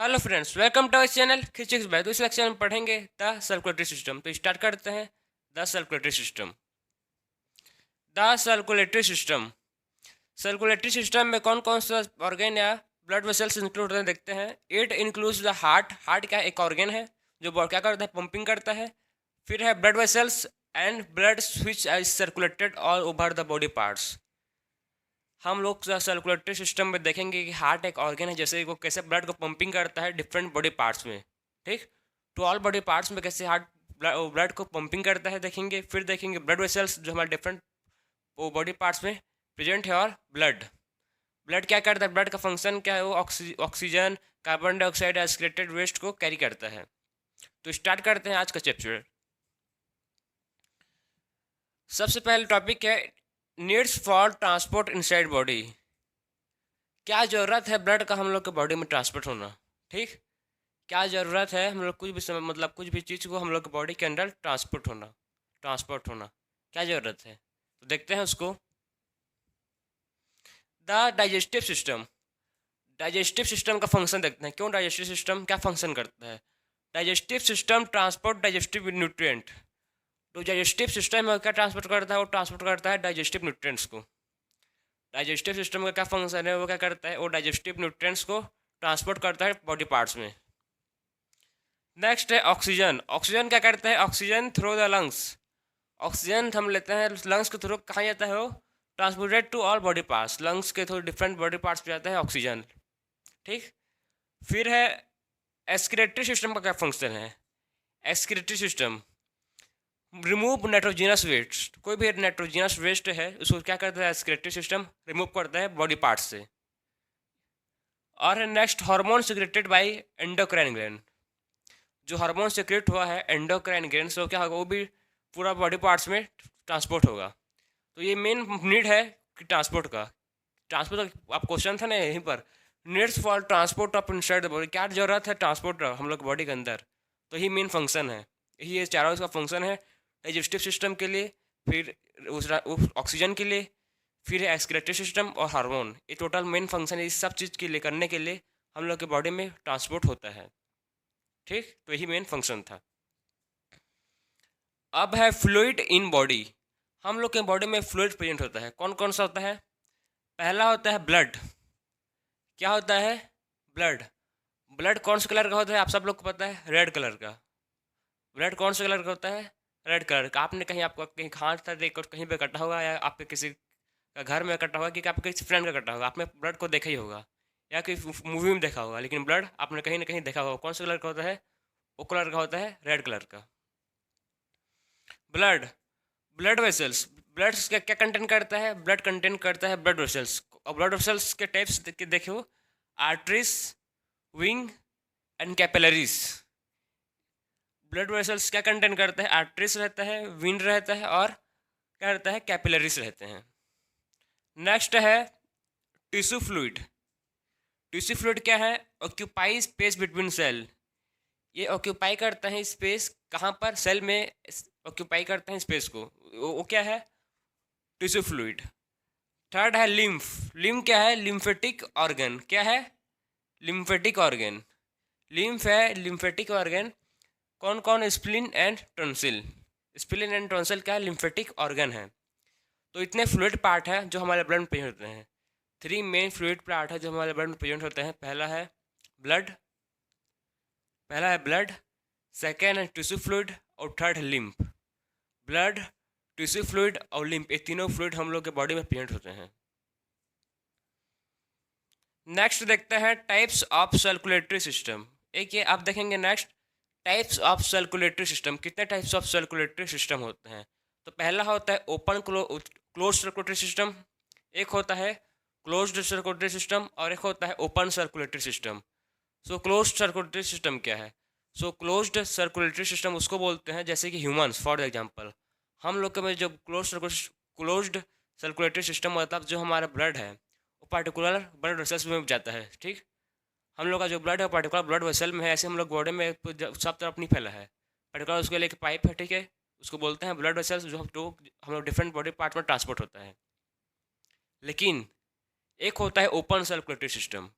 Hello friends, welcome to our channel physics by. तो इस lecture में पढ़ेंगे द सर्कुलेटरी सिस्टम। तो स्टार्ट करते हैं। The circulatory system. The circulatory system. Circulatory system में कौन कौन सा ऑर्गन या ब्लड वेसल्स इंक्लूड होते हैं देखते हैं। It includes the heart. Heart क्या एक ऑर्गन है जो क्या करता है, पंपिंग करता है। फिर है blood vessels and blood switch is circulated all over the body parts. हम लोग सर्कुलेटरी सिस्टम में देखेंगे कि हार्ट एक ऑर्गन है, जैसे वो कैसे ब्लड को पंपिंग करता है डिफरेंट बॉडी पार्ट्स में। ठीक, तो ऑल बॉडी पार्ट्स में कैसे हार्ट ब्लड को पंपिंग करता है देखेंगे। फिर देखेंगे ब्लड वेसल्स जो हमारे डिफरेंट बॉडी पार्ट्स में प्रेजेंट है। और ब्लड ब्लड क्या करता है, ब्लड का फंक्शन क्या है, वो oxygen, carbon dioxide, escalated waste को कैरी करता है। तो स्टार्ट करते हैं आज का चैप्टर। सबसे पहले टॉपिक है needs for transport inside body. क्या ज़रूरत है ब्लड का हम लोग के बॉडी में ट्रांसपोर्ट होना। ठीक, क्या ज़रूरत है हम लोग कुछ भी समय मतलब कुछ भी चीज़ को हम लोग के बॉडी के अंदर ट्रांसपोर्ट होना क्या ज़रूरत है, तो देखते हैं उसको। The digestive system. Digestive system का फंक्शन देखते हैं। क्यों डाइजेस्टिव सिस्टम क्या फंक्शन करता है। Digestive system transport digestive nutrient. तो डाइजेस्टिव सिस्टम में क्या ट्रांसपोर्ट करता है, वो ट्रांसपोर्ट करता है डाइजेस्टिव न्यूट्रिएंट्स को। डाइजेस्टिव सिस्टम का क्या फंक्शन है, वो क्या करता है, वो डाइजेस्टिव न्यूट्रिएंट्स को ट्रांसपोर्ट करता है बॉडी पार्ट्स में। नेक्स्ट है ऑक्सीजन। ऑक्सीजन क्या करता है, oxygen through the lungs. Oxygen हम लेते हैं लंग्स के थ्रू, कहाँ जाता है वो, transported to all body parts. Lungs के थ्रू डिफरेंट बॉडी पार्ट्स पे जाता है ऑक्सीजन। ठीक, फिर है एक्सक्रीटरी सिस्टम का क्या फंक्शन है। Excretory system remove nitrogenous waste. कोई भी नाइट्रोजिनस वेस्ट है उसको क्या करता है, एक्सक्रीटरी सिस्टम रिमूव करता है बॉडी पार्ट्स से। और next hormone secreted by endocrine gland. जो हार्मोन सिक्रेट हुआ है एंडोक्राइन ग्लैंड से, क्या होगा, वो भी पूरा बॉडी पार्ट्स में ट्रांसपोर्ट होगा। तो ये मेन नीड है कि ट्रांसपोर्ट का। ट्रांसपोर्ट आप क्वेश्चन था ना यहीं पर, needs for transport of inside the body. क्या जरूरत है ट्रांसपोर्ट हम लोग बॉडी के अंदर, तो ही मेन फंक्शन है। यही ये चारों इसका फंक्शन है। डाइजेस्टिव सिस्टम के लिए, फिर उस ऑक्सीजन के लिए, फिर है एक्सक्रीटरी सिस्टम और हार्मोन। ये टोटल मेन फंक्शन है। इस सब चीज़ के लिए करने के लिए हम लोग के बॉडी में ट्रांसपोर्ट होता है। ठीक, तो यही मेन फंक्शन था। अब है फ्लूइड इन बॉडी। हम लोग के बॉडी में फ्लूइड प्रेजेंट होता है। कौन कौन सा होता है। पहला होता है ब्लड। क्या होता है, ब्लड। ब्लड कौन से कलर का होता है, आप सब लोग को पता है, रेड कलर का। ब्लड कौन से कलर का होता है, रेड कलर का। आपने कहीं आपको कहीं हाथ था देख कहीं पे कटा होगा, या आपके किसी का घर में कटा होगा, कि आपके किसी फ्रेंड का कटा होगा, आपने ब्लड को देखा ही होगा या कोई मूवी में देखा होगा। लेकिन ब्लड आपने कहीं ना कहीं देखा होगा। कौन से कलर का होता है, वो कलर का होता है रेड कलर का। Blood, blood vessels. ब्लड क्या क्या कंटेंट करता है, ब्लड कंटेंट करता है ब्लड वेसल्स। और ब्लड वेसल्स के टाइप्स देखो, arteries, wing and capillaries. Blood vessels क्या कंटेंट करता है, आर्टरीज रहता है, विंग रहता है, और क्या रहता है, कैपिलरीज रहते हैं। नेक्स्ट है टिश्यू फ्लूइड। टिश्यू फ्लूइड क्या है, ऑक्यूपाई स्पेस बिटवीन सेल। ये ऑक्यूपाई करता है स्पेस, कहाँ पर, सेल में ऑक्यूपाई करते हैं स्पेस को। वो क्या है, टिश्यू फ्लूइड। थर्ड है लिम्फ। लिम्फ क्या है, लिम्फेटिक ऑर्गन। क्या है, लिम्फेटिक ऑर्गन। लिम्फ है लिम्फेटिक ऑर्गन। कौन कौन, spleen and tonsil. Spleen and tonsil क्या है, लिम्फेटिक ऑर्गन है। तो इतने फ्लूइड पार्ट है जो हमारे ब्लड में प्रेजेंट होते हैं। थ्री मेन फ्लूइड पार्ट है जो हमारे ब्लड में प्रेजेंट होते हैं। ब्लड पहला है ब्लड, सेकेंड है टिश्यू फ्लूइड, और थर्ड है लिम्फ। ब्लड, टिश्यू फ्लूइड और लिम्फ, ये तीनों फ्लूइड हम लोग के बॉडी में प्रेजेंट होते हैं। नेक्स्ट देखते हैं टाइप्स ऑफ सर्कुलेटरी सिस्टम। एक ये आप देखेंगे next, types of circulatory system. कितने टाइप्स ऑफ सर्कुलेटरी सिस्टम होते हैं। तो पहला होता है ओपन क्लोज सर्कुलेटरी सिस्टम, एक होता है क्लोज्ड सर्कुलेटरी सिस्टम, और एक होता है ओपन सर्कुलेटरी सिस्टम। सो क्लोज्ड सर्कुलेटरी सिस्टम क्या है, सो क्लोज्ड सर्कुलेटरी सिस्टम उसको बोलते हैं जैसे कि ह्यूमंस फॉर एग्जांपल। हम लोग के में जो क्लोज्ड सर्कुलेटरी सिस्टम मतलब जो हमारा ब्लड है वो पर्टिकुलर ब्लड वेसल्स में जाता है। ठीक, हम लोग का जो ब्लड है पर्टिकुलर ब्लड वेसल में है। ऐसे हम लोग बॉडी में सब तरफ नहीं फैला है, पर्टिकुलर उसके लिए एक पाइप है। ठीक है, उसको बोलते हैं ब्लड वेसल्स, जो हम लोग डिफरेंट बॉडी पार्ट में ट्रांसपोर्ट होता है। लेकिन एक होता है open circulatory system.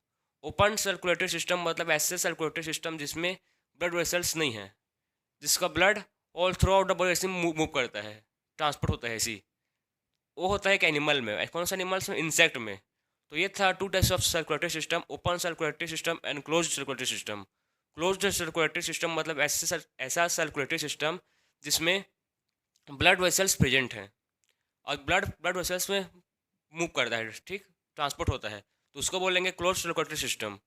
Open circulatory system मतलब ऐसे सर्कुलेटरी सिस्टम जिसमें ब्लड वेसल्स नहीं है, जिसका blood all through out the body ऐसे मूव करता है, ट्रांसपोर्ट होता है ऐसी। वो होता है एक एनिमल में, कौन सा एनिमल्स में, इंसेक्ट में। तो ये था two types of circulatory system, open circulatory system and closed circulatory system. Closed circulatory system मतलब ऐसा सर्कुलेटरी सिस्टम जिसमें ब्लड वेसल्स प्रेजेंट हैं और ब्लड ब्लड वेसल्स में मूव करता है, ठीक, ट्रांसपोर्ट होता है, तो उसको बोलेंगे क्लोज सर्कुलेटरी सिस्टम।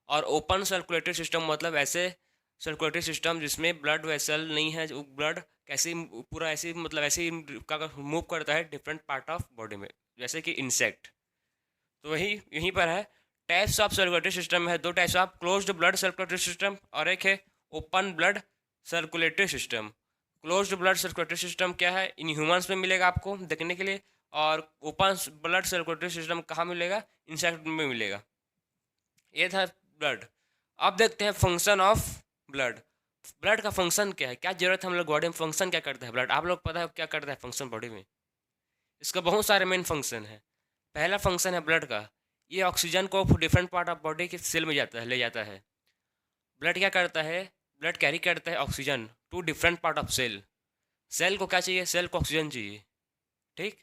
और ओपन सर्कुलेटरी सिस्टम मतलब ऐसे सर्कुलेटरी सिस्टम जिसमें ब्लड वेसल नहीं है, जो ब्लड कैसे पूरा ऐसे मतलब ऐसे मूव करता है डिफरेंट पार्ट ऑफ बॉडी में, जैसे कि इंसेक्ट। तो वही यहीं पर है, टाइप्स ऑफ सर्कुलेटरी सिस्टम है, दो types of closed blood circulatory system और एक है open blood circulatory system. Closed blood circulatory system क्या है, इन ह्यूमंस में मिलेगा आपको देखने के लिए, और ओपन ब्लड सर्कुलेटरी सिस्टम कहाँ मिलेगा, इंसेक्ट में मिलेगा। ये था ब्लड। अब देखते हैं फंक्शन ऑफ ब्लड। ब्लड का फंक्शन क्या है, क्या जरूरत है हम लोग बॉडी में, फंक्शन क्या करता है ब्लड, आप लोग पता है क्या करता है फंक्शन बॉडी में। इसका बहुत सारे मेन फंक्शन है। पहला फंक्शन है ब्लड का, ये ऑक्सीजन को डिफरेंट पार्ट ऑफ बॉडी के सेल में जाता है, ले जाता है। ब्लड क्या करता है, ब्लड कैरी करता है oxygen to different part of cell. Cell को क्या चाहिए, सेल को ऑक्सीजन चाहिए, ठीक।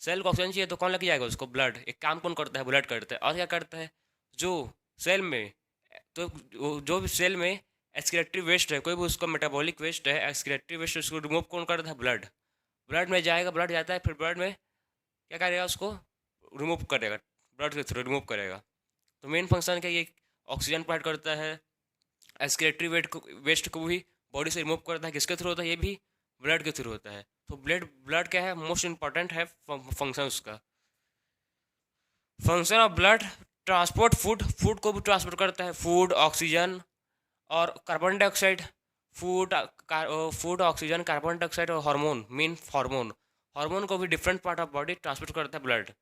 सेल को ऑक्सीजन चाहिए तो कौन लेके जाएगा उसको, ब्लड। एक काम कौन करता है, ब्लड करता है। और क्या करता है, जो सेल में, तो जो भी सेल में एक्सक्रीटरी वेस्ट है, कोई भी उसको मेटाबॉलिक वेस्ट है, एक्सक्रीटरी वेस्ट, उसको रिमूव कौन करता है, ब्लड। ब्लड में जाएगा, ब्लड जाता है, फिर ब्लड में क्या करेगा, उसको रिमूव करेगा, ब्लड के थ्रू रिमूव करेगा। तो मेन फंक्शन क्या, ये ऑक्सीजन प्रोवाइड करता है, एक्सक्रीटरी वेस्ट को भी बॉडी से रिमूव करता है, किसके थ्रू होता है, ये भी ब्लड के थ्रू होता है। तो ब्लड ब्लड क्या है, मोस्ट इंपॉर्टेंट है फंक्शन उसका। Function of blood, transport food, food को भी ट्रांसपोर्ट करता है, फूड, ऑक्सीजन और carbon dioxide. Food food, oxygen, carbon dioxide और हार्मोन, मेन हार्मोन, हार्मोन को भी different part of body transport करता है blood.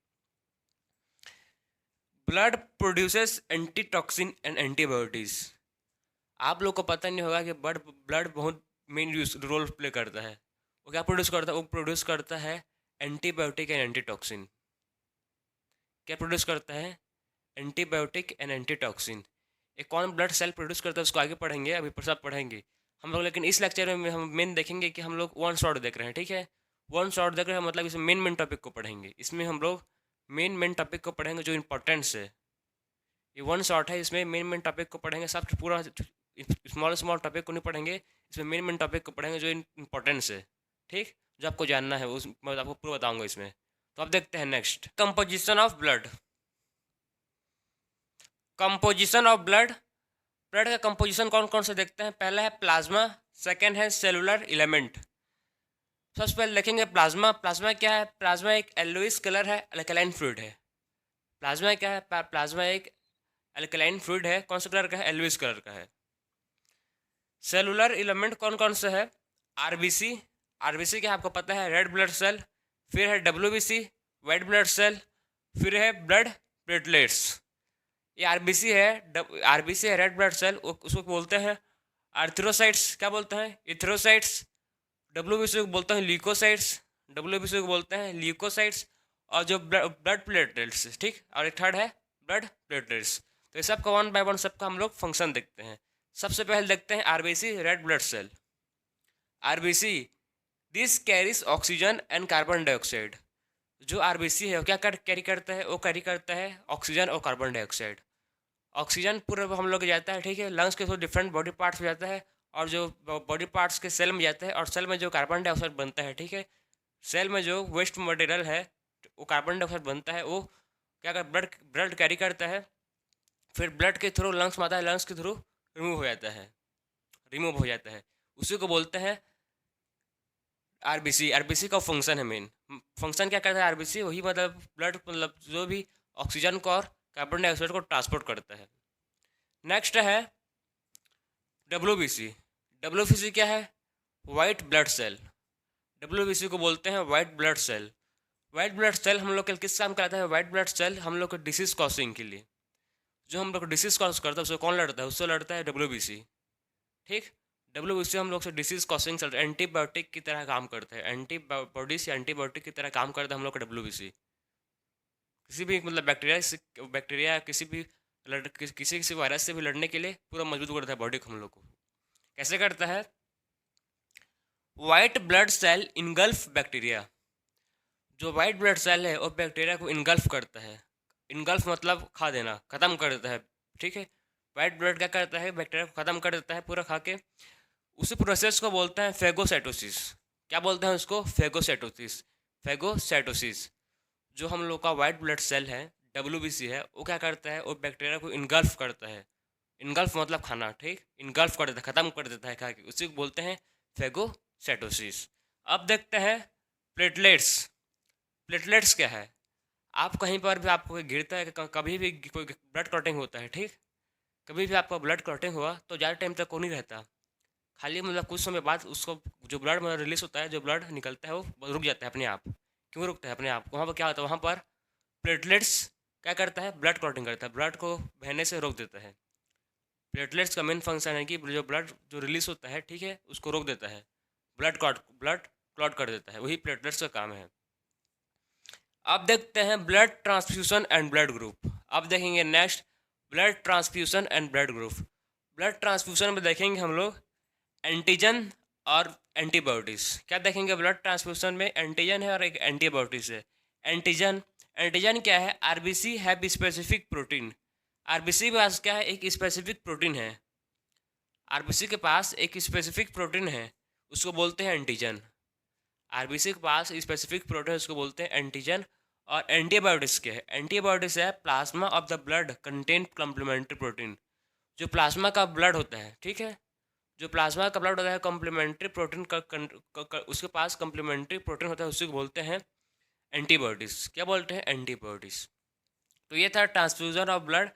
Blood produces antitoxin and antibiotics. आप लोग को पता नहीं होगा कि ब्लड ब्लड बहुत मेन रोल प्ले करता है। वो क्या प्रोड्यूस करता है, वो प्रोड्यूस करता है एंटीबायोटिक एंड एंटीटॉक्सिन। क्या प्रोड्यूस करता है, एंटीबायोटिक एंड एंटीटॉक्सिन। एक कौन ब्लड सेल प्रोड्यूस करता है उसको आगे पढ़ेंगे, अभी सब पढ़ेंगे हम लोग। लेकिन इस लेक्चर में हम मेन देखेंगे कि हम लोग वन शॉट देख रहे हैं, ठीक है। वन शॉट देख रहे हैं मतलब इसमें मेन टॉपिक को पढ़ेंगे, इसमें हम लोग मेन टॉपिक को पढ़ेंगे जो इंपॉर्टेंस है। ये वन शॉट है, इसमें मेन टॉपिक को पढ़ेंगे, सब पूरा स्मॉल टॉपिक को नहीं पढ़ेंगे, इसमें मेन टॉपिक को पढ़ेंगे जो इंपॉर्टेंस है, ठीक, जो आपको जानना है उस मैं आपको पूरा बताऊंगा इसमें। तो अब देखते हैं next, composition of blood. Composition of blood, blood का कंपोजिशन कौन कौन से देखते हैं। पहला है प्लाज्मा, सेकंड है सेलुलर एलिमेंट। सबसे पहले देखेंगे प्लाज्मा। प्लाज्मा क्या है, प्लाज्मा एक येलोइश कलर है, अल्कलाइन फ्लूइड है। प्लाज्मा क्या है, प्लाज्मा एक अल्कलाइन फ्लूइड है, कौन सा कलर का है, येलोइश कलर का है। सेलुलर एलिमेंट कौन कौन से है, आरबीसी, आरबीसी क्या आपको पता है, रेड ब्लड सेल। फिर है डब्ल्यूबीसी, वाइट ब्लड सेल। फिर है ब्लड प्लेटलेट्स। ये आरबीसी है, आरबीसी है रेड ब्लड सेल, उसको बोलते हैं आर्थ्रोसाइट्स। क्या बोलते हैं, इथ्रोसाइट्स। डब्ल्यूबीसी को बोलते हैं ल्यूकोसाइट्स, डब्ल्यूबीसी को बोलते हैं ल्यूकोसाइट्स। और जो ब्लड प्लेटलेट्स, ठीक, और एक थर्ड है ब्लड प्लेटलेट्स। तो ये सबका वन बाय वन सबका हम लोग फंक्शन देखते हैं। सबसे पहले देखते हैं RBC, red blood cell. RBC, this carries oxygen and carbon dioxide. जो आरबीसी है वो क्या कैरी करता है, वो कैरी करता है ऑक्सीजन और कार्बन डाइऑक्साइड। ऑक्सीजन पूरा हम लोग जाता है, ठीक है, लंग्स के थ्रू डिफरेंट बॉडी पार्ट्स में जाता है, और जो बॉडी पार्ट्स के सेल में जाता है, और सेल में जो कार्बन डाइऑक्साइड बनता है, ठीक है, सेल में जो वेस्ट मटेरियल है वो कार्बन डाइऑक्साइड बनता है, वो क्या कर ब्लड ब्लड कैरी करता है, फिर ब्लड के थ्रू लंग्स में आता है, लंग्स के थ्रू रिमूव हो जाता है, रिमूव हो जाता है। उसी को बोलते हैं आरबीसी। आरबीसी का फंक्शन है, मेन फंक्शन क्या करता है आरबीसी, वही मतलब ब्लड मतलब जो भी ऑक्सीजन को और कार्बन डाइऑक्साइड को ट्रांसपोर्ट करता है। नेक्स्ट है डब्ल्यूबीसी। डब्ल्यूबीसी क्या है, वाइट ब्लड सेल। डब्ल्यूबीसी को बोलते हैं white blood cell. White blood cell हम लोग के किस काम का आता है, वाइट ब्लड सेल हम लोग को डिसीज कॉजिंग के लिए, जो हम लोग को डिसीज कॉज करता है उसको कौन लड़ता है, उससे लड़ता है डब्ल्यूबीसी, ठीक। डब्ल्यूबीसी हम लोग से डिसीज कॉजिंग एंटीबायोटिक की तरह काम करता है, एंटीबॉडीज या एंटीबायोटिक की तरह काम करता है हम लोग का डब्ल्यूबीसी। किसी भी मतलब बैक्टीरिया किसी भी किसी किसी वायरस से भी लड़ने के लिए पूरा मजबूत करता है बॉडी को हम लोग को। कैसे करता है? White blood cell engulf bacteria. जो वाइट ब्लड सेल है वो बैक्टीरिया को इनगल्फ करता है। इनगल्फ मतलब खा देना, ख़त्म कर देता है। ठीक है, वाइट ब्लड क्या करता है? बैक्टीरिया को ख़त्म कर देता है पूरा खा के। उसी प्रोसेस को बोलते हैं फेगोसाइटोसिस। क्या बोलते हैं उसको? फेगोसाइटोसिस। फेगोसाइटोसिस। जो हम लोग का वाइट ब्लड सेल है, WBC है, वो क्या करता है? वो बैक्टीरिया को इनगल्फ करता है। इनगल्फ मतलब खाना, ठीक, इनगल्फ कर देता है, ख़त्म कर देता है खा के, उसी को बोलते हैं फेगोसाइटोसिस। अब देखते हैं प्लेटलेट्स। प्लेटलेट्स क्या है? आप कहीं पर भी आपको कोई गिरता है, कभी भी कोई ब्लड क्लॉटिंग होता है, ठीक, कभी भी आपका ब्लड क्लॉटिंग हुआ तो ज़्यादा टाइम तक वो नहीं रहता, खाली मतलब कुछ समय बाद उसको जो ब्लड में रिलीज होता है, जो ब्लड निकलता है वो रुक जाता है अपने आप। क्यों रुकता है अपने आप? वहाँ पर क्या होता है? वहाँ पर प्लेटलेट्स क्या करता है? ब्लड क्लॉटिंग करता है, ब्लड को बहने से रोक देता है। प्लेटलेट्स का मेन फंक्शन है कि जो ब्लड जो रिलीज होता है, ठीक है, उसको रोक देता है, ब्लड क्लॉट कर देता है, वही प्लेटलेट्स का काम है। अब देखते हैं blood transfusion and blood group. अब देखेंगे next blood transfusion and blood group. Blood transfusion में देखेंगे हम लोग एंटीजन और एंटीबॉडीज़। क्या देखेंगे ब्लड ट्रांसफ्यूशन में? एंटीजन है और एक एंटीबॉडीज है। एंटीजन, एंटीजन क्या है? RBC have specific protein. RBC के पास क्या है? एक स्पेसिफिक प्रोटीन है। आरबीसी के पास एक स्पेसिफिक प्रोटीन है, उसको बोलते हैं एंटीजन। आरबीसी के पास स्पेसिफिक प्रोटीन, उसको बोलते हैं एंटीजन। और एंटीबायोटिक्स क्या है? एंटीबायोटिक्स है plasma of the blood contain complementary protein. जो प्लाज्मा का ब्लड होता है, ठीक है, जो प्लाज्मा का ब्लड होता है कम्प्लीमेंट्री प्रोटीन उसके पास कम्प्लीमेंट्री प्रोटीन होता है, उसी को बोलते हैं एंटीबॉडीज़। क्या बोलते हैं? एंटीबॉडीज़। तो ये था ट्रांसफ्यूजन ऑफ ब्लड,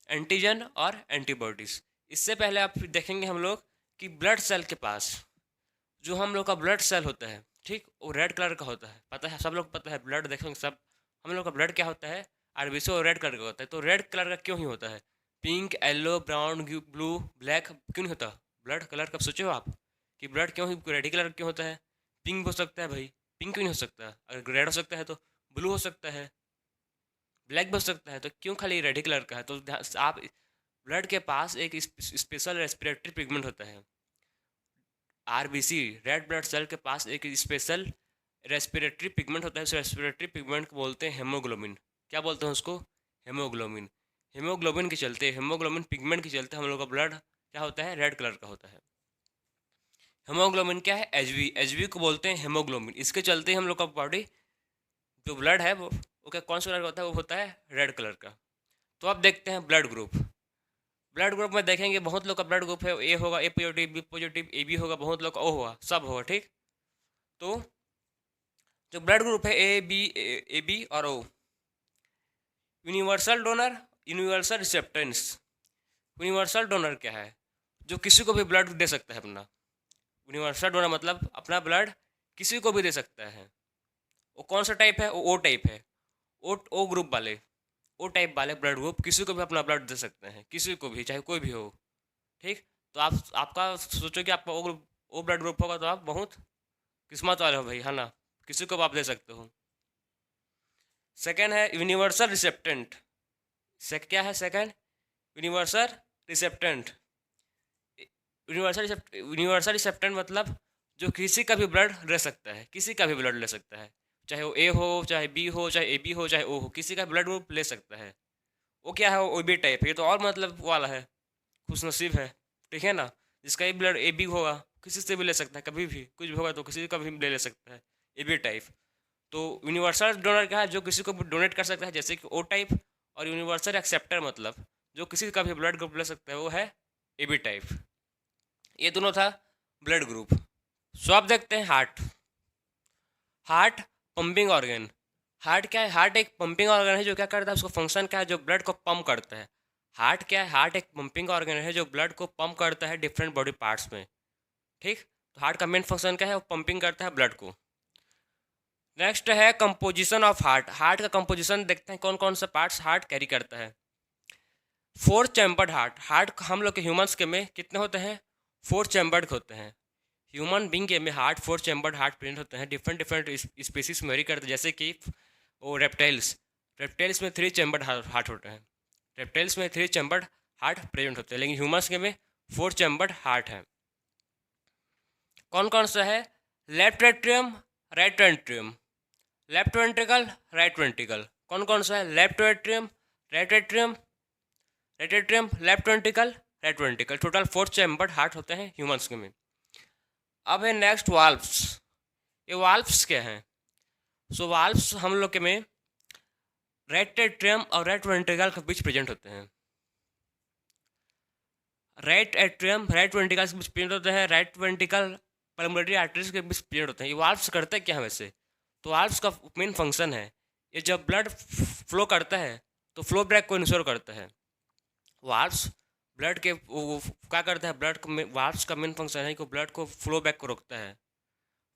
एंटीजन और एंटीबॉडीज़। इससे पहले आप देखेंगे हम लोग कि ब्लड सेल के पास जो हम लोग का ब्लड सेल होता है, ठीक, वो रेड कलर का होता है। पता है, सब लोग पता है, ब्लड देखेंगे सब, हम लोग का ब्लड क्या होता है? आरबीसी रेड कलर का होता है। तो रेड कलर का क्यों ही होता है? Pink, yellow, brown, blue, black क्यों नहीं होता ब्लड कलर? कब सोचे हो आप कि ब्लड क्यों ही रेड कलर क्यों होता है? पिंक हो सकता है भाई, पिंक क्यों नहीं हो सकता? अगर रेड हो सकता है तो ब्लू हो सकता है, ब्लैक भी हो सकता है, तो क्यों खाली रेड कलर का है? तो आप ब्लड के पास एक स्पेशल रेस्पिरेटरी पिगमेंट होता है। आरबीसी रेड ब्लड सेल के पास एक स्पेशल रेस्पिरेटरी पिगमेंट होता है। उस रेस्पिरेटरी पिगमेंट को बोलते हैं हेमोग्लोबिन। क्या बोलते हैं उसको? हेमोग्लोबिन। हेमोग्लोबिन के चलते, हेमोग्लोबिन पिगमेंट के चलते हम लोग का ब्लड क्या होता है? रेड कलर का होता है। हेमोग्लोबिन क्या है? एचबी को बोलते हैं हेमोग्लोबिन। इसके चलते हम लोग का बॉडी जो ब्लड है वो क्या कौन सा कलर का होता है? वो होता है रेड कलर का। तो अब देखते हैं ब्लड ग्रुप। ब्लड ग्रुप में देखेंगे बहुत लोग का ब्लड ग्रुप है, ए होगा A positive, B positive, A B होगा, बहुत लोग का ओ होगा, सब होगा, ठीक। तो जो ब्लड ग्रुप है ए बी और O, universal donor, universal recipients. Universal donor क्या है? जो किसी को भी ब्लड दे सकता है अपना। यूनिवर्सल डोनर मतलब अपना ब्लड किसी को भी दे सकता है। वो कौन सा टाइप है? वो ओ टाइप है। ओ ग्रुप वाले, ओ टाइप वाले ब्लड ग्रुप किसी को भी अपना ब्लड दे सकते हैं, किसी को भी, चाहे कोई भी हो, ठीक। तो आप आपका सोचो कि आपका O group, O blood group होगा तो आप बहुत किस्मत वाले हो भाई, है ना, किसी को भी आप दे सकते हो। सेकेंड है यूनिवर्सल रिसेप्टेंट। क्या है सेकेंड? यूनिवर्सल रिसेप्टेंट। यूनिवर्सल रिसेप्टेंट मतलब जो किसी का भी ब्लड ले सकता है, किसी का भी ब्लड ले सकता है, चाहे वो ए हो, चाहे बी हो, चाहे ए बी हो, चाहे ओ हो, किसी का ब्लड ग्रुप ले सकता है। वो क्या है? वो बी टाइप है। ये तो और मतलब वाला है, खुशनसीब है, ठीक है ना। जिसका ये ब्लड ए बी होगा, किसी से भी ले सकता है, कभी भी कुछ भी होगा तो किसी का भी ले सकता है, ए बी टाइप। तो यूनिवर्सल डोनर क्या है? जो किसी को डोनेट कर सकता है, जैसे कि ओ टाइप। और यूनिवर्सल एक्सेप्टर मतलब जो किसी का भी ब्लड ग्रुप ले सकता है, वो है ए बी टाइप। ये दोनों था ब्लड ग्रुप। सो आप देखते हैं heart. Heart pumping organ. Heart क्या है? हार्ट एक पंपिंग ऑर्गन है जो क्या करता है, उसको फंक्शन क्या है? जो ब्लड को पंप करता है। हार्ट क्या है? हार्ट एक पंपिंग ऑर्गन है जो ब्लड को पंप करता है डिफरेंट बॉडी पार्ट्स में, ठीक। तो हार्ट का मेन फंक्शन क्या है? वो पंपिंग करता है ब्लड को। नेक्स्ट है कंपोजिशन ऑफ हार्ट। हार्ट का कंपोजिशन देखते हैं कौन कौन सा पार्ट्स हार्ट कैरी करता है। 4 चैम्बर्ड हार्ट। हार्ट हम लोग के ह्यूमंस के में कितने होते हैं? 4 चैम्बर्ड होते हैं। ह्यूमन बींग के में हार्ट 4 चैम्बर्ड हार्ट प्रेजेंट होते हैं। डिफरेंट डिफरेंट स्पीसीज में वेरी करते हैं, जैसे कि वो रेप्टाइल्स में 3 चैम्बर्ड हार्ट होते हैं, रेप्टाइल्स में 3 चैम्बर्ड हार्ट प्रेजेंट होते हैं, लेकिन ह्यूमंस के में 4 चैम्बर्ड हार्ट है। कौन कौन सा है? Left atrium, right atrium, left ventricle, right ventricle. कौन कौन सा है? Left atrium, right atrium, right atrium, left ventricle, right ventricle. Total 4 chambered heart होते हैं ह्यूमंस के में। अब है नेक्स्ट वाल्व्स। ये वाल्व्स क्या हैं? सो वाल्व्स हम लोग के में राइट एट्रियम और राइट वेंट्रिकल के बीच प्रेजेंट होते हैं। राइट एट्रियम राइट वेंट्रिकल के बीच प्रेजेंट होते हैं, राइट वेंट्रिकल पल्मोनरी आर्टरीज के बीच प्रेजेंट होते हैं। ये वाल्व्स करते क्या है वैसे? तो वाल्व्स का मेन फंक्शन है, ये जब ब्लड फ्लो करता है तो फ्लो ब्रेक को इंश्योर करता है। वाल्व्स ब्लड के क्या करता है? ब्लड को वाल्व्स का मेन फंक्शन है कि ब्लड को फ्लो बैक को रोकता है,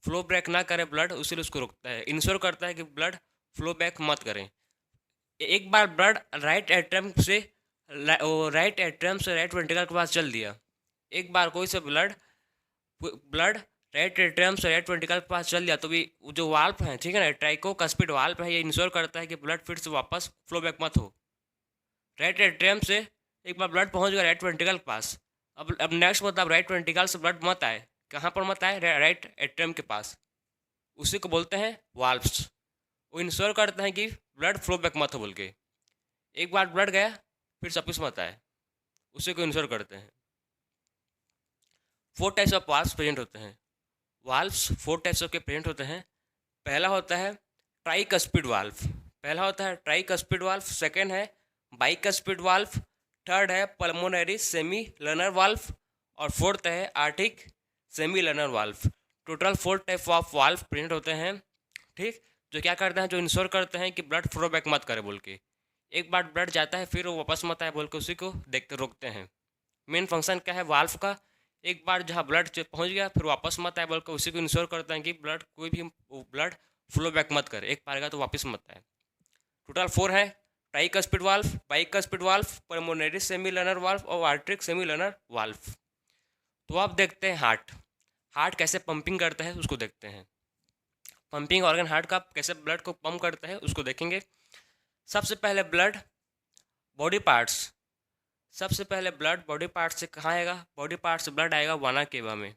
फ्लो बैक ना करे ब्लड, उसीलिए उसको रोकता है, इंश्योर करता है कि ब्लड फ्लो बैक मत करें। एक बार ब्लड राइट एट्रियम से राइट वेंट्रिकल के पास चल दिया, एक बार कोई से ब्लड राइट एट्रियम से राइट वेंट्रिकल के पास चल दिया, तो भी जो वाल्व है, ठीक है ना, ट्राइकोस्पिड वाल्व है, ये इंश्योर करता है कि ब्लड फिर से वापस फ्लो बैक मत हो। राइट एट्रियम से एक बार ब्लड पहुंच गया राइट वेंट्रिकल के पास, अब नेक्स्ट मतलब राइट वेंट्रिकल से ब्लड मत आए, कहाँ पर मत आए? राइट एट्रियम के पास, उसी को बोलते हैं वाल्व्स। वो इंश्योर करते हैं कि ब्लड फ्लो बैक मत हो बोल के। एक बार ब्लड गया फिर वापस मत आए, उसी को इंश्योर करते हैं। 4 टाइप्स ऑफ वाल्व्स प्रेजेंट होते हैं। वाल्व्स 4 टाइप्स ऑफ के प्रेजेंट होते हैं। पहला होता है ट्राइकस्पिड वाल्व, पहला होता है ट्राइकस्पिड वाल्व, सेकेंड है बाइकस्पिड वाल्व, थर्ड है पल्मोनरी सेमी लनर वाल्व, और फोर्थ है aortic semi lunar valve. Total 4 type of valve present होते हैं, ठीक, जो क्या करते हैं? जो इंश्योर करते हैं कि ब्लड फ्लो बैक मत करे बोल के। एक बार ब्लड जाता है फिर वो वापस मत आए बोल के उसी को देखते रोकते हैं। मेन फंक्शन क्या है वाल्व का? एक बार जहाँ ब्लड पहुँच गया फिर वापस मत आए बोल के उसी को इंश्योर करते हैं कि ब्लड कोई भी ब्लड फ्लो बैक मत करे, एक बार गया तो वापस मत आए। टोटल 4 है, tricuspid valve, bicuspid valve, pulmonary semi lunar valve और आर्टरिक सेमी लनर वाल्व। तो अब देखते हैं हार्ट कैसे पंपिंग करता है उसको देखते हैं। पंपिंग ऑर्गन हार्ट का कैसे ब्लड को पंप करता है उसको देखेंगे। सबसे पहले ब्लड बॉडी पार्ट्स, सबसे पहले ब्लड बॉडी पार्ट से कहाँ आएगा? बॉडी पार्ट से ब्लड आएगा वेना केवा में।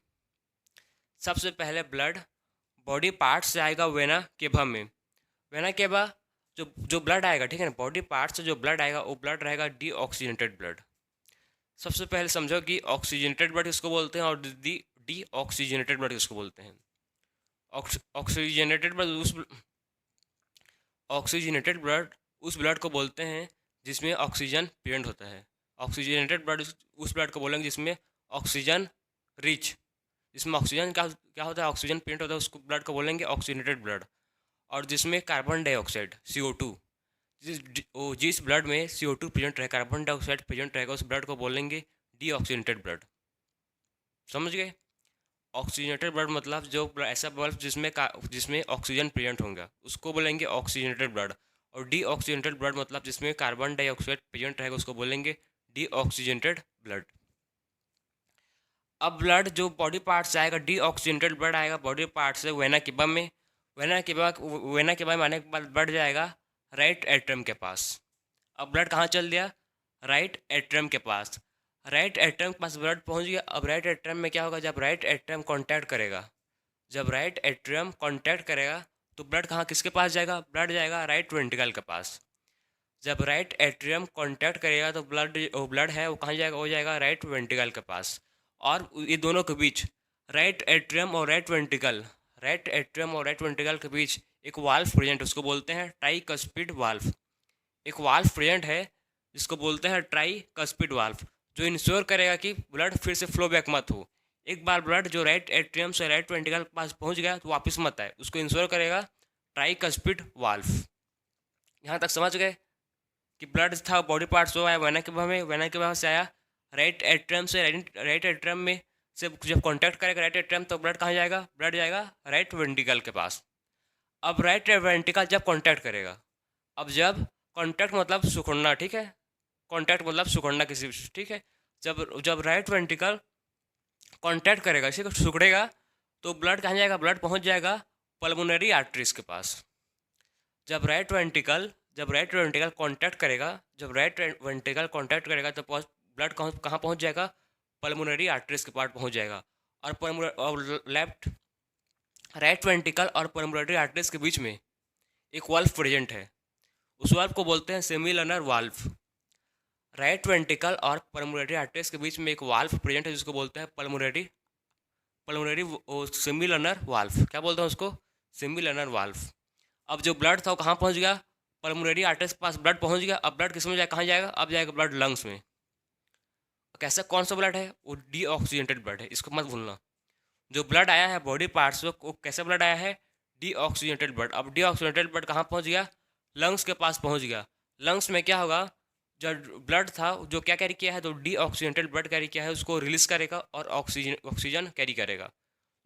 सबसे पहले ब्लड बॉडी पार्ट से आएगा वेना केवा में। वेना केवा जो ब्लड आएगा, ठीक है ना, बॉडी पार्ट से जो ब्लड आएगा वो ब्लड रहेगा डीऑक्सीजनेटेड ब्लड। सबसे पहले समझो कि ऑक्सीजनेटेड ब्लड किसको बोलते हैं और डीऑक्सीजनेटेड ब्लड किसको बोलते हैं। ऑक्सीजनेटेड ब्लड उस ब्लड को बोलते हैं जिसमें ऑक्सीजन प्रेजेंट होता है। ऑक्सीजनेटेड ब्लड उस ब्लड को बोलेंगे जिसमें ऑक्सीजन रिच, जिसमें ऑक्सीजन क्या होता है? ऑक्सीजन प्रेजेंट होता है, उसको ब्लड को बोलेंगे ऑक्सीजनेटेड ब्लड। और जिसमें कार्बन डाइऑक्साइड CO2, जिस ब्लड में CO2 प्रेजेंट रहे, कार्बन डाइऑक्साइड प्रेजेंट रहेगा, उस ब्लड को बोलेंगे डीऑक्सीजनेटेड ब्लड। समझ गए? ऑक्सीजनेटेड ब्लड मतलब जो ऐसा ब्लड जिसमें ऑक्सीजन प्रेजेंट होगा उसको बोलेंगे ऑक्सीजनेटेड ब्लड। और डीऑक्सीजनेटेड ब्लड मतलब जिसमें कार्बन डाइऑक्साइड प्रेजेंट रहेगा उसको बोलेंगे डीऑक्सीजनेटेड ब्लड। अब ब्लड जो बॉडी पार्ट से आएगा, डीऑक्सीजनेटेड ब्लड आएगा बॉडी पार्ट से वेना केवा में। वेना केवा में आने के बाद ब्लड जाएगा राइट एट्रियम के पास। अब ब्लड कहाँ चल दिया? राइट एट्रियम के पास। राइट एट्रियम के पास ब्लड पहुँच गया। अब राइट एट्रियम में क्या होगा? जब राइट एट्रियम कॉन्टैक्ट करेगा, जब राइट एट्रियम कॉन्टैक्ट करेगा तो ब्लड कहाँ किसके पास जाएगा? ब्लड जाएगा राइट वेंट्रिकल के पास। जब राइट एट्रियम कॉन्टैक्ट करेगा तो ब्लड है वो कहाँ जाएगा? वो जाएगा राइट वेंट्रिकल के पास। और ये दोनों के बीच राइट एट्रियम और राइट वेंट्रिकल के बीच एक वाल्व प्रेजेंट, उसको बोलते हैं ट्राइकस्पिड वाल्व। एक वाल्व प्रेजेंट है जिसको बोलते हैं ट्राइकस्पिड वाल्व, जो इंश्योर करेगा कि ब्लड फिर से फ्लो बैक मत हो। एक बार ब्लड जो राइट एट्रियम से राइट वेंट्रिकल के पास पहुंच गया तो वापस मत आए, उसको इंश्योर करेगा ट्राइकस्पिड वाल्व। यहाँ तक समझ गए कि ब्लड था बॉडी पार्ट से आया वेना केवा से आया राइट एट्रियम में से जब कांटेक्ट करेगा राइट एट्रियम तो ब्लड कहाँ जाएगा? ब्लड जाएगा राइट वेंट्रिकल के पास। अब राइट वेंट्रिकल जब कांटेक्ट करेगा, अब जब कांटेक्ट मतलब सुखड़ना, ठीक है, कांटेक्ट मतलब सुखड़ना किसी, ठीक है, जब राइट वेंट्रिकल कांटेक्ट करेगा, ठीक है, सुखड़ेगा तो ब्लड कहाँ जाएगा? ब्लड पहुँच जाएगा पल्मोनरी आर्टरीज के पास। जब राइट वेंट्रिकल जब राइट वेंट्रिकल कॉन्टैक्ट करेगा, जब राइट वेंट्रिकल कॉन्टैक्ट करेगा तो ब्लड कहाँ पहुँच जाएगा, पल्मोनरी आर्टरीज के पार्ट पहुँच जाएगा। और लेफ्ट राइट वेंट्रिकल और पल्मोनरी आर्टरीज के बीच में एक वाल्व प्रेजेंट है, उस वाल्व को बोलते हैं सेमीलनर वाल्व। राइट वेंट्रिकल और पल्मोनरी आर्टरीज के बीच में एक वाल्व प्रेजेंट है जिसको बोलते हैं पल्मोनरी पल्मोनरी सेमीलनर वाल्व। क्या बोलते हैं उसको, सेमीलनर वाल्व। अब जो ब्लड था वो कहाँ पहुँच गया, पल्मोनरी आर्टरीज के पास ब्लड पहुँच गया। अब ब्लड किस में जाएगा, कहाँ जाएगा, अब जाएगा ब्लड लंग्स में। कैसा, कौन सा ब्लड है, वो डीऑक्सीजेनेटेड ब्लड है, इसको मत भूलना। जो ब्लड आया है बॉडी पार्ट्स में वो कैसा ब्लड आया है, डीऑक्सीजेनेटेड ब्लड। अब डीऑक्सीजेनेटेड ब्लड कहाँ पहुँच गया, लंग्स के पास पहुँच गया। लंग्स में क्या होगा, जो ब्लड था जो क्या कैरी किया है, तो डीऑक्सीजेनेटेड ब्लड कैरी किया है, उसको रिलीज करेगा और ऑक्सीजन कैरी करेगा।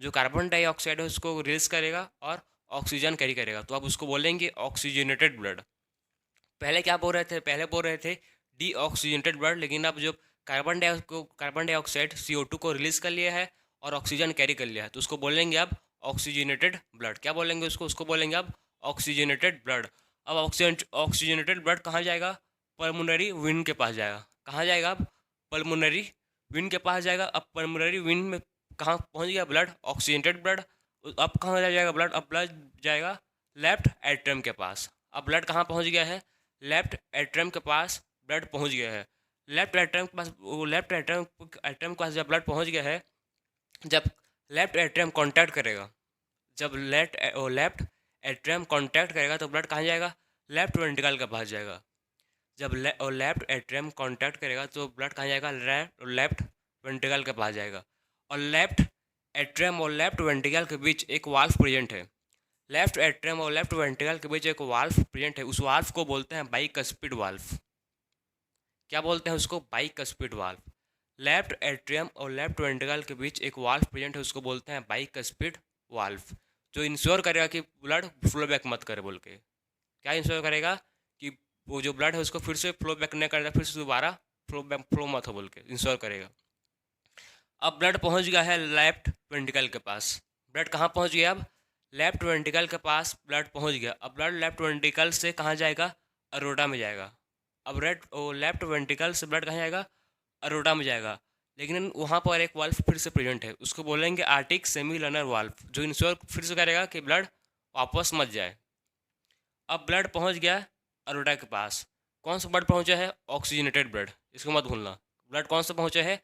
जो कार्बन डाइऑक्साइड है उसको रिलीज करेगा और ऑक्सीजन कैरी करेगा, तो अब उसको बोलेंगे ऑक्सीजनेटेड ब्लड। पहले क्या बोल रहे थे, पहले बोल रहे थे डीऑक्सीजनेटेड ब्लड, लेकिन अब जो कार्बन डाइऑक्साइड CO2 को रिलीज कर लिया है और ऑक्सीजन कैरी कर लिया है, तो उसको बोलेंगे अब ऑक्सीजनेटेड ब्लड। क्या बोलेंगे उसको बोलेंगे अब ऑक्सीजनेटेड ब्लड। अब ऑक्सीजनेटेड ब्लड कहाँ जाएगा, पल्मोनरी वेन के पास जाएगा। कहाँ जाएगा, अब पल्मोनरी वेन के पास जाएगा। अब पल्मोनरी वेन में कहाँ पहुँच गया ब्लड, ऑक्सीजनेटेड ब्लड। अब कहाँ जाएगा ब्लड, अब ब्लड जाएगा लेफ्ट एट्रियम के पास। अब ब्लड कहाँ पहुँच गया है, लेफ्ट एट्रियम के पास ब्लड पहुँच गया है। लेफ्ट एट्रियम के पास, लेफ्ट एट्रियम के पास जब ब्लड पहुँच गया है, जब लेफ्ट एट्रियम कॉन्टैक्ट करेगा, जब लेफ्ट एट्रियम कॉन्टैक्ट करेगा तो ब्लड कहाँ जाएगा, लेफ्ट वेंट्रिकल के पास जाएगा। जब लेफ्ट एट्रियम कॉन्टैक्ट करेगा तो ब्लड कहाँ जाएगा, लेफ्ट वेंट्रिकल के पास जाएगा। और लेफ्ट एट्रियम और लेफ्ट वेंट्रिकल के बीच एक वाल्व प्रेजेंट है। लेफ्ट एट्रियम और लेफ्ट वेंट्रिकल के बीच एक वाल्व प्रेजेंट है, उस वाल्व को बोलते हैं बाइकस्पिड वाल्व। क्या बोलते हैं उसको, बाइकस्पिड वाल्व। लेफ्ट एट्रियम और लेफ्ट वेंट्रिकल के बीच एक वाल्व प्रेजेंट है, उसको बोलते हैं बाइकस्पिड वाल्व, जो इंश्योर करेगा कि ब्लड फ्लो बैक मत करे बोल के। क्या इंश्योर करेगा कि वो जो ब्लड है उसको फिर से फ्लो बैक नहीं करेगा, फिर से दोबारा फ्लो मत हो बोल के इंश्योर करेगा। अब ब्लड पहुंच गया है लेफ्ट वेंट्रिकल के पास। ब्लड कहाँ पहुंच गया, अब लेफ्ट वेंट्रिकल के पास ब्लड पहुंच गया। अब ब्लड लेफ्ट वेंट्रिकल से कहाँ जाएगा, अरोटा में जाएगा। अब लेफ्ट वेंट्रिकल से ब्लड कहाँ जाएगा, अरोटा में जाएगा। लेकिन वहाँ पर एक वाल्व फिर से प्रेजेंट है, उसको बोलेंगे आर्टिक सेमीलनर वाल्व, जो इंश्योर फिर से करेगा कि ब्लड वापस मत जाए। अब ब्लड पहुँच गया अरोटा के पास। कौन सा ब्लड पहुँचा है, ऑक्सीजनेटेड ब्लड, इसको मत भूलना। ब्लड कौन सा पहुँचा है,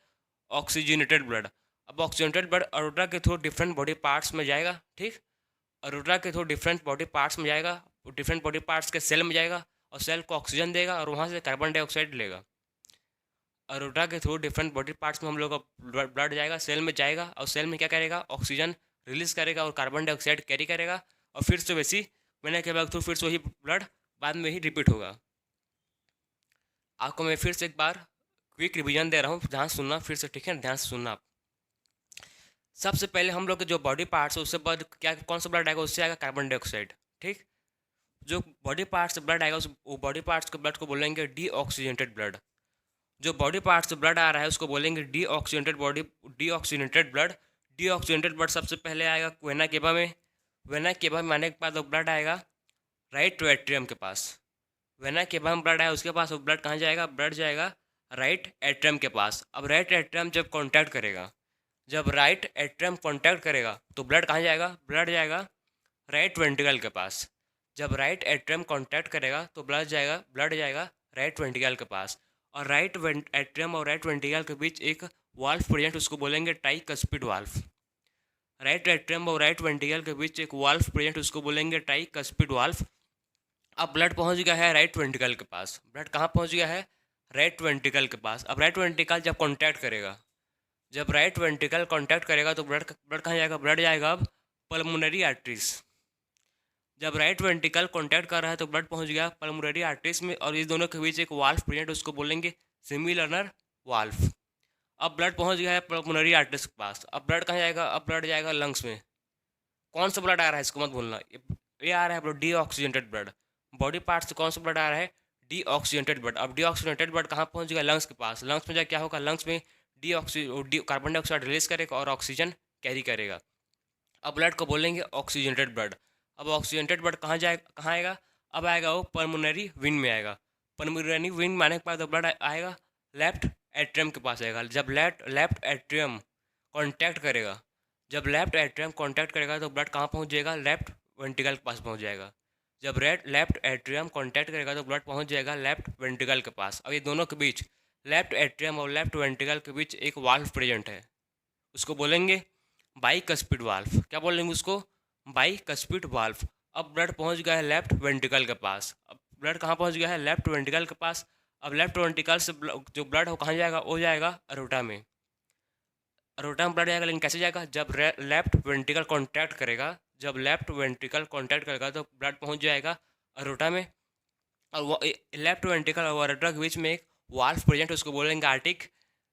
ऑक्सीजनेटेड ब्लड। अब ऑक्सीजनेटेड ब्लड अरोटा के थ्रू डिफरेंट बॉडी पार्ट्स में जाएगा, ठीक। अरोटा के थ्रू डिफरेंट बॉडी पार्ट्स में जाएगा, डिफरेंट बॉडी पार्ट्स के सेल में जाएगा और सेल को ऑक्सीजन देगा और वहाँ से कार्बन डाइऑक्साइड लेगा। अरोटा के थ्रू डिफरेंट बॉडी पार्ट्स में हम लोग का ब्लड जाएगा, सेल में जाएगा और सेल में क्या करेगा, ऑक्सीजन रिलीज करेगा और कार्बन डाइऑक्साइड कैरी करेगा। और फिर से वैसी मैंने के बाद फिर से वही ब्लड बाद में ही रिपीट होगा। आपको मैं फिर से एक बार क्विक रिवीजन दे रहा हूँ, ध्यान सुनना फिर से, ठीक है, ध्यान से सुनना आप। सबसे पहले हम लोग के जो बॉडी पार्ट्स है उससे बाद क्या, कौन सा ब्लड आएगा, उससे आएगा कार्बन डाइऑक्साइड, ठीक। जो बॉडी पार्ट्स से ब्लड आएगा वो बॉडी पार्ट्स के ब्लड को बोलेंगे डीऑक्सीजनेटेड ब्लड। जो बॉडी पार्ट्स से ब्लड आ रहा है उसको बोलेंगे डीऑक्सीजनेटेड ब्लड। डीऑक्सीजनेटेड ब्लड सबसे पहले आएगा वेना केवा में। वेना केवा में आने के बाद वो ब्लड आएगा राइट एट्रियम के पास। वेना केवा में ब्लड आया उसके पास वो ब्लड कहाँ जाएगा, ब्लड जाएगा राइट एट्रियम के पास। अब राइट एट्रियम जब कॉन्टैक्ट करेगा, जब राइट एट्रियम कॉन्टैक्ट करेगा तो ब्लड कहाँ जाएगा, ब्लड जाएगा राइट वेंट्रिकल के पास। जब राइट एट्रियम कॉन्टैक्ट करेगा तो ब्लड जाएगा राइट वेंट्रिकल के पास। और राइट एट्रियम और राइट वेंट्रिकल के बीच एक वाल्व प्रेजेंट, उसको बोलेंगे ट्राइकस्पिड वाल्व। राइट एट्रियम और राइट वेंट्रिकल के बीच एक वाल्व प्रेजेंट, उसको बोलेंगे ट्राइकस्पिड वाल्व। अब ब्लड पहुंच गया है राइट वेंट्रिकल के पास। ब्लड कहाँ पहुंच गया है, राइट वेंट्रिकल के पास। अब राइट वेंट्रिकल जब कॉन्टैक्ट करेगा, जब राइट वेंट्रिकल कॉन्टैक्ट करेगा तो ब्लड कहाँ जाएगा, ब्लड जाएगा अब पल्मोनरी आर्टरीज। जब राइट वेंट्रिकल कॉन्टैक्ट कर रहा है तो ब्लड पहुंच गया पल्मोनरी आर्टरीज में और इस दोनों के बीच एक वाल्व प्रेजेंट, उसको बोलेंगे सेमीलनर वाल्व। अब ब्लड पहुंच गया है पल्मोनरी आर्टरीज के पास। अब ब्लड कहाँ जाएगा, अब ब्लड जाएगा लंग्स में। कौन सा ब्लड आ रहा है इसको मत भूलना, ये आ रहा है blood deoxygenated blood. Body part से कौन सा ब्लड आ रहा है, डीऑक्सीजनेटेड ब्लड। अब डीऑक्सीजनेटेड ब्लड कहाँ पहुंच गया, लंग्स के पास। लंग्स में जाकर क्या होगा, लंग्स में कार्बन डाइऑक्साइड रिलीज करेगा और ऑक्सीजन कैरी करेगा। अब ब्लड को बोलेंगे ऑक्सीजनेटेड ब्लड। अब ऑक्सीजनेटेड ब्लड कहाँ आएगा, अब आएगा वो पल्मोनरी वेन में आएगा। पल्मोनरी वेन में आने के बाद ब्लड आएगा लेफ्ट एट्रियम के पास आएगा। जब लेफ्ट एट्रियम कॉन्टैक्ट करेगा, जब लेफ्ट एट्रियम कॉन्टैक्ट करेगा तो ब्लड कहाँ पहुँच जाएगा? लेफ्ट वेंट्रिकल के पास पहुँच जाएगा। जब लेफ्ट एट्रियम कॉन्टैक्ट करेगा तो ब्लड पहुँच जाएगा लेफ्ट वेंट्रिकल के पास। अब ये दोनों के बीच, लेफ्ट एट्रियम और लेफ्ट वेंट्रिकल के बीच एक वाल्व प्रेजेंट है, उसको बोलेंगे बाइकस्पिड वाल्व। क्या बोलेंगे उसको? Bicuspid valve. अब ब्लड पहुंच गया है लेफ्ट वेंट्रिकल के पास। अब ब्लड कहाँ पहुंच गया है? लेफ्ट वेंट्रिकल के पास। अब लेफ्ट वेंट्रिकल से जो ब्लड हो कहाँ जाएगा? वो जाएगा अरोटा में। अरोटा में ब्लड जाएगा, लेकिन कैसे जाएगा? जब लेफ्ट वेंट्रिकल कॉन्टैक्ट करेगा, जब लेफ्ट वेंट्रिकल कॉन्टैक्ट करेगा तो ब्लड पहुंच जाएगा अरोटा में। और वो लेफ्ट वेंट्रिकल और अरोटा के बीच में एक वाल्व प्रेजेंट है, उसको बोलेंगे आर्टिक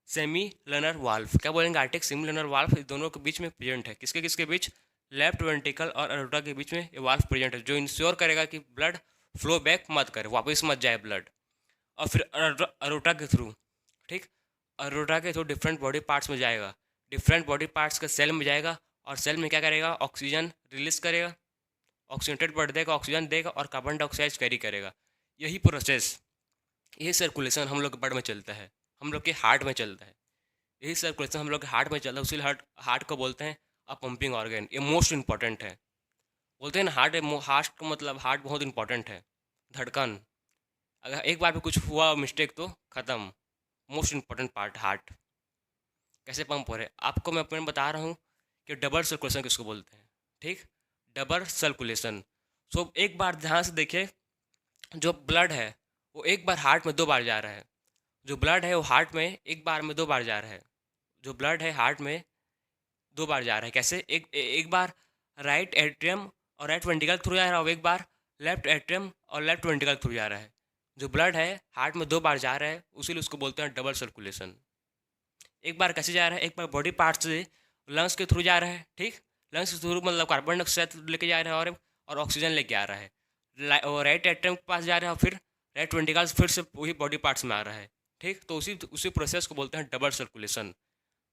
सेमी लनर वाल्व। क्या बोलेंगे? Aortic semi lunar valve. इस दोनों के बीच में प्रेजेंट है। किसके किसके बीच? लेफ्ट वेंट्रिकल और अरोटा के बीच में ये वाल्व प्रेजेंट है, जो इंश्योर करेगा कि ब्लड फ्लो बैक मत करे, वापस मत जाए ब्लड। और फिर अरोटा के थ्रू, ठीक, अरोटा के थ्रू डिफरेंट बॉडी पार्ट्स में जाएगा, डिफरेंट बॉडी पार्ट्स के सेल में जाएगा, और सेल में क्या करेगा? ऑक्सीजन रिलीज करेगा, ऑक्सीजनेटेड ब्लड देगा, ऑक्सीजन देगा और कार्बन डाइऑक्साइड कैरी करेगा। यही प्रोसेस, यही सर्कुलेशन हम लोग के ब्लड में चलता है, हम लोग के हार्ट में चलता है। यही सर्कुलेशन हम लोग के हार्ट में चलता है, उसीलिए हार्ट को बोलते हैं अ पंपिंग ऑर्गन। ये मोस्ट इंपॉर्टेंट है। बोलते हैं ना हार्ट, हार्ट का मतलब हार्ट बहुत इंपॉर्टेंट है, धड़कन। अगर एक बार भी कुछ हुआ मिस्टेक तो ख़त्म। Most important part heart. कैसे पंप हो रहे आपको मैं अपने बता रहा हूँ कि डबल सर्कुलेशन किसको बोलते हैं, ठीक, डबल सर्कुलेशन। सो एक बार ध्यान से देखिए, जो ब्लड है वो एक बार हार्ट में 2 बार जा रहा है, जो ब्लड है वो हार्ट में एक बार में 2 बार जा रहा है, जो ब्लड है हार्ट में 2 बार जा रहा है। कैसे? एक बार राइट एट्रियम और राइट वेंट्रिकल थ्रू जा रहा है, और एक बार लेफ्ट एट्रियम और लेफ्ट वेंट्रिकल थ्रू जा रहा है। जो ब्लड है हार्ट में 2 बार जा रहा है, उसीलिए उसको बोलते हैं डबल सर्कुलेशन। एक बार कैसे जा रहा है? एक बार बॉडी पार्ट से लंग्स के थ्रू जा रहा है, ठीक, लंग्स के थ्रू मतलब कार्बन डाइऑक्साइड लेके जा रहा है और ऑक्सीजन लेके आ रहा है। और राइट एट्रियम के पास जा रहा है, और फिर राइट वेंट्रिकल फिर से वही बॉडी पार्ट्स में आ रहा है, ठीक। तो उसी उसी प्रोसेस को बोलते हैं डबल सर्कुलेशन।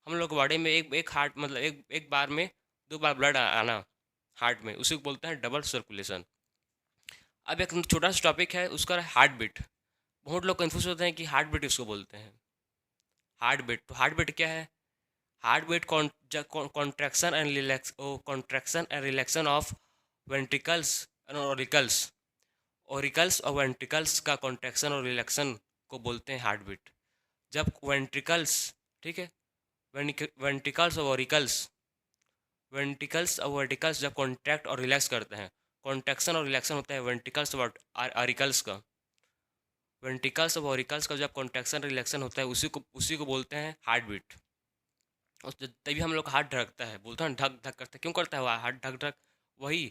हम लोग बॉडी में एक हार्ट मतलब एक बार में 2 बार ब्लड आना हार्ट में, उसी को बोलते हैं डबल सर्कुलेशन। अब एक छोटा सा टॉपिक है, उसका हार्ट बीट। बहुत लोग कंफ्यूज होते हैं कि हार्ट बीट किसको बोलते हैं। हार्ट बीट, तो हार्ट बीट क्या है? Heart beat contraction and relaxation of ventricles and auricles. Auricles और वेंट्रिकल्स का कॉन्ट्रैक्शन और रिलैक्शन को बोलते हैं हार्ट बीट। जब वेंट्रिकल्स, ठीक है, वेंट्रिकल्स और ऑरिकल्स, वेंट्रिकल्स और वर्टिकल्स जब कॉन्ट्रैक्ट और रिलैक्स करते हैं, कॉन्ट्रैक्शन और रिलैक्शन होता है वेंट्रिकल्स और ऑरिकल्स का। वेंट्रिकल्स और ऑरिकल्स का जब कॉन्ट्रैक्शन रिलैक्शन होता है, उसी को बोलते हैं हार्ट बीट। और तभी हम लोग का हार्ट धड़कता है, बोलते हैं धक धक करता है। क्यों करता है हार्ट धक धक? वही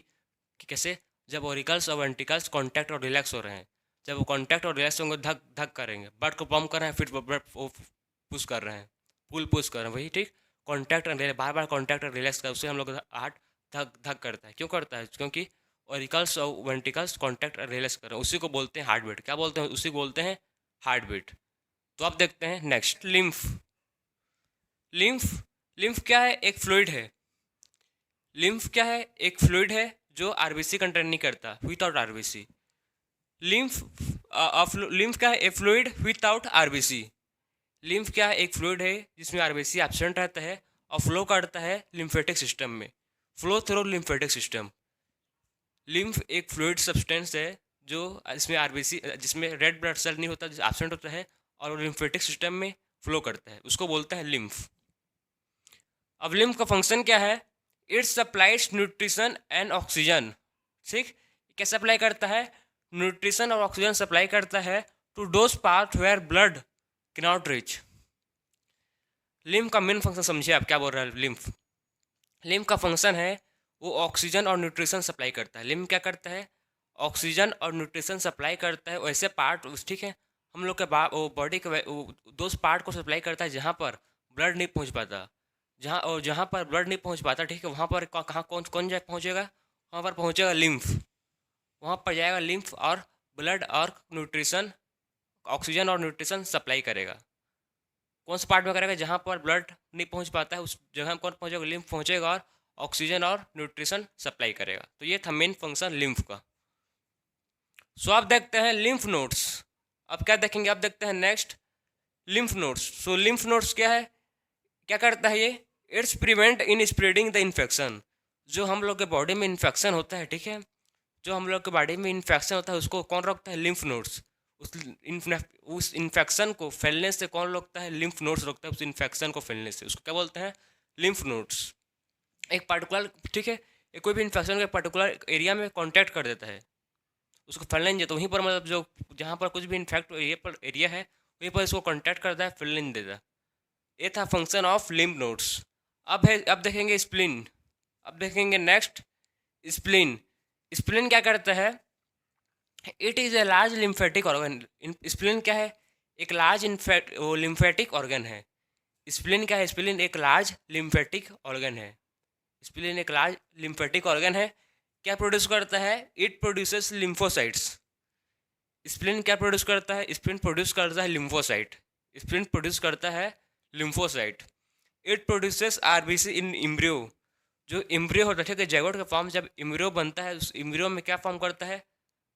कि कैसे, जब ऑरिकल्स और वेंट्रिकल्स कॉन्टैक्ट और रिलैक्स हो रहे हैं, जब वो कॉन्टैक्ट और रिलैक्स होंगे धक धक करेंगे, ब्लड को पंप कर रहे हैं, फिर ब्लड पुश कर रहे हैं, पुल पुश कर रहे हैं, वही, ठीक। कॉन्टैक्ट और बार बार कॉन्टैक्ट और रिलैक्स कर, उससे हम लोग हार्ट धक धक करता है। क्यों करता है? क्योंकि ऑरिकल्स और वेंट्रिकल्स कॉन्टैक्ट और रिलैक्स कर रहे हैं, उसी को बोलते हैं हार्ट बीट। क्या बोलते हैं? उसी को बोलते हैं हार्ट बीट। तो अब देखते हैं नेक्स्ट, लिम्फ। लिम्फ, लिम्फ क्या है? एक फ्लूइड है। लिम्फ क्या है? एक फ्लूइड है जो आरबीसी कंटेन नहीं करता, विदाउट आरबीसी। लिम्फ क्या है? ए फ्लूइड विदाउट आरबीसी। लिम्फ क्या है? एक फ्लूइड है जिसमें आरबीसी एब्सेंट रहता है और फ्लो करता है लिम्फेटिक सिस्टम में, flow through lymphatic system. Lymph एक फ्लूइड सब्सटेंस है जो इसमें आरबीसी, जिसमें रेड ब्लड सेल नहीं होता, एब्सेंट होता है और लिम्फेटिक सिस्टम में फ्लो करता है, उसको बोलते हैं लिम्फ। अब लिम्फ का फंक्शन क्या है? It supplies nutrition and oxygen, ठीक। क्या सप्लाई करता है? न्यूट्रिशन और ऑक्सीजन सप्लाई करता है to those part where blood can not reach. Lymph का मेन फंक्शन समझिए आप, क्या बोल रहा है लिम्फ। लिम्फ का फंक्शन है वो ऑक्सीजन और न्यूट्रिशन सप्लाई करता है। लिम्फ क्या करता है? ऑक्सीजन और न्यूट्रिशन सप्लाई करता है वैसे पार्ट, ठीक है, हम लोग के बॉडी के दोस्त पार्ट को सप्लाई करता है जहाँ पर ब्लड नहीं पहुँच पाता, जहाँ पर ब्लड नहीं पहुँच पाता, ठीक है, वहाँ पर कहाँ कौन कौन जाए पहुँचेगा? वहाँ पर पहुँचेगा लिम्फ। वहाँ पर जाएगा लिम्फ और ब्लड और न्यूट्रिशन, ऑक्सीजन और न्यूट्रिशन सप्लाई करेगा। कौन सा पार्ट में करेगा? जहाँ पर ब्लड नहीं पहुँच पाता है उस जगह में कौन पहुँचेगा? लिम्फ पहुँचेगा और ऑक्सीजन और न्यूट्रिशन सप्लाई करेगा। तो ये था मेन फंक्शन लिम्फ का। सो आप देखते हैं लिम्फ नोड्स। अब क्या देखेंगे, आप देखते हैं नेक्स्ट लिम्फ नोड्स। सो लिम्फ नोड्स क्या है, क्या करता है ये, it's prevent in spreading the infection. जो हम लोग के बॉडी में इन्फेक्शन होता है, ठीक है, जो हम लोग के बॉडी में इन्फेक्शन होता है उसको कौन रोकता है, लिम्फ नोड्स। उस इन्फेक्शन को फैलने से कौन रोकता है, लिम्फ नोड्स रोकता है उस इन्फेक्शन को फैलने से, उसको क्या बोलते हैं, लिम्फ नोड्स। एक पर्टिकुलर, ठीक है, एक कोई भी इन्फेक्शन के पर्टिकुलर एरिया में कॉन्टैक्ट कर देता है, उसको फैलने नहीं देता, वहीं पर मतलब जो जहाँ पर कुछ भी इन्फेक्ट एरिया है वहीं पर इसको कॉन्टैक्ट करता है, फैलने नहीं देता। ये था फंक्शन ऑफ लिम्फ नोड्स। अब देखेंगे स्प्लिन। अब देखेंगे नेक्स्ट स्प्लिन। स्प्लिन क्या करता है, it is a large lymphatic organ. Spleen क्या है, एक लार्ज लिम्फेटिक ऑर्गन है। स्प्लिन क्या है, स्प्लिन एक लार्ज लिम्फेटिक ऑर्गन है। स्प्लिन एक लार्ज लिम्फेटिक ऑर्गन है। क्या प्रोड्यूस करता है, इट प्रोड्यूसेस लिम्फोसाइट्स। स्प्लिन क्या प्रोड्यूस करता है, स्प्लिन प्रोड्यूस करता है लिम्फोसाइट। स्प्लिन प्रोड्यूस करता है lymphocyte. It produces RBC in embryo. जो इम्ब्रियो होता है, ठीक है, जैगोट का फॉर्म, जब इम्ब्रियो बनता है उस इम्ब्रियो में क्या फॉर्म करता है,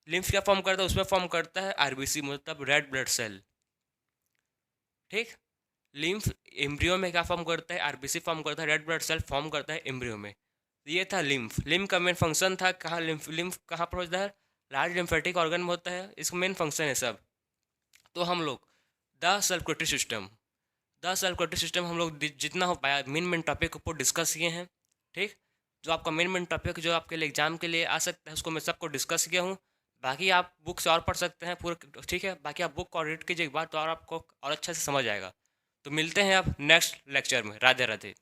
लिम्फ क्या फॉर्म करता है, उसमें फॉर्म करता है आरबीसी, मतलब रेड ब्लड सेल। ठीक, लिम्फ एम्ब्रियो में क्या फॉर्म करता है, आरबीसी फॉर्म करता है, रेड ब्लड सेल फॉर्म करता है एम्ब्रियो में। ये था लिम्फ। लिम्फ का मेन फंक्शन था, कहाँ लिम्फ, लिम्फ कहाँ पर होता है, लार्ज लिम्फेटिक ऑर्गन में होता है, इसका मेन फंक्शन है सब। तो हम लोग the circulatory system, the circulatory system हम लोग जितना हो पाया मेन मेन टॉपिक के ऊपर डिस्कस किए हैं। ठीक, जो आपका मेन मेन टॉपिक जो आपके लिए एग्जाम के लिए आ सकता है उसको मैं सबको डिस्कस किया हूँ। बाकी आप बुक से और पढ़ सकते हैं पूरे, ठीक है, बाकी आप बुक को रीड कीजिए एक बार तो और आपको और अच्छा से समझ आएगा। तो मिलते हैं अब नेक्स्ट लेक्चर में। राधे राधे।